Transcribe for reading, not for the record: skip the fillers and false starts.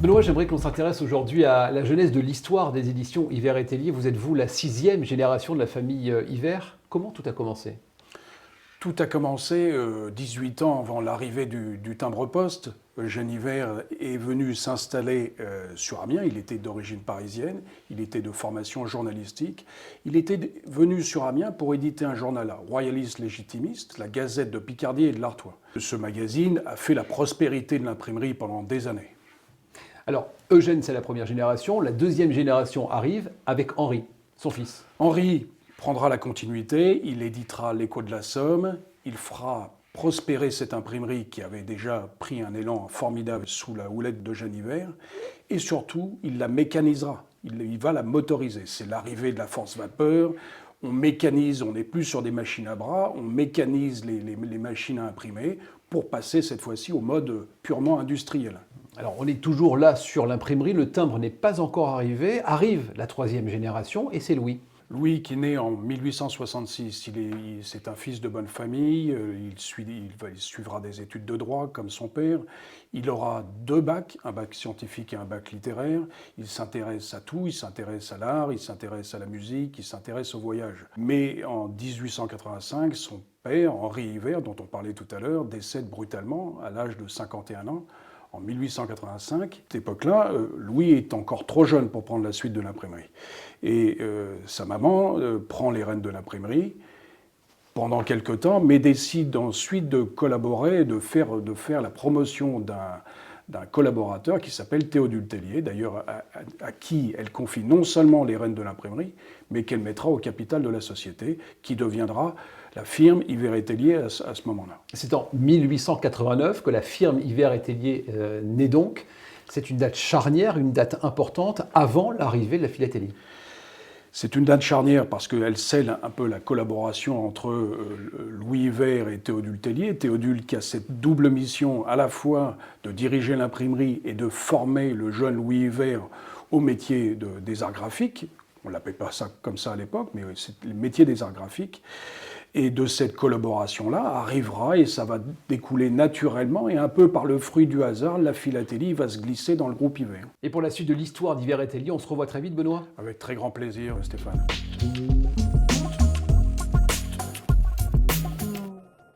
Benoît, j'aimerais qu'on s'intéresse aujourd'hui à la genèse de l'histoire des éditions Yver et Tellier. Vous êtes, vous, la 6e génération de la famille Yver. Comment tout a commencé? Tout a commencé 18 ans avant l'arrivée du timbre-poste. Eugène Yver est venu s'installer sur Amiens. Il était d'origine parisienne, il était de formation journalistique. Il était venu sur Amiens pour éditer un journal royaliste légitimiste, la Gazette de Picardie et de l'Artois. Ce magazine a fait la prospérité de l'imprimerie pendant des années. Alors, Eugène, c'est la première génération. La deuxième génération arrive avec Henri, son fils. Henri prendra la continuité, il éditera l'Écho de la Somme, il fera prospérer cette imprimerie qui avait déjà pris un élan formidable sous la houlette d'Eugène Yver, et surtout, il la mécanisera, il va la motoriser. C'est l'arrivée de la force vapeur, on mécanise, on n'est plus sur des machines à bras, on mécanise les machines à imprimer pour passer cette fois-ci au mode purement industriel. Alors, on est toujours là sur l'imprimerie, le timbre n'est pas encore arrivé. Arrive la troisième génération et c'est Louis. Louis, qui est né en 1866, c'est un fils de bonne famille, il suivra des études de droit comme son père, il aura 2 bacs, un bac scientifique et un bac littéraire, il s'intéresse à tout, il s'intéresse à l'art, il s'intéresse à la musique, il s'intéresse au voyage. Mais en 1885, son père, Henri Yver, dont on parlait tout à l'heure, décède brutalement à l'âge de 51 ans. En 1885, à cette époque-là, Louis est encore trop jeune pour prendre la suite de l'imprimerie. Et sa maman prend les rênes de l'imprimerie pendant quelque temps, mais décide ensuite de collaborer, de faire la promotion d'un collaborateur qui s'appelle Théodule Tellier, d'ailleurs à qui elle confie non seulement les rênes de l'imprimerie, mais qu'elle mettra au capital de la société, qui deviendra la firme Yver et Tellier à ce moment-là. C'est en 1889 que la firme Yver et Tellier naît donc. C'est une date charnière, une date importante avant l'arrivée de la philatélie. C'est une date charnière parce qu'elle scelle un peu la collaboration entre Louis Yver et Théodule Tellier. Théodule qui a cette double mission à la fois de diriger l'imprimerie et de former le jeune Louis Yver au métier des arts graphiques. On ne l'appelait pas ça comme ça à l'époque, mais c'est le métier des arts graphiques. Et de cette collaboration-là arrivera, et ça va découler naturellement, et un peu par le fruit du hasard, la philatélie va se glisser dans le groupe Yver. Et pour la suite de l'histoire d'Yver et Tellier, on se revoit très vite, Benoît. Avec très grand plaisir, Stéphane.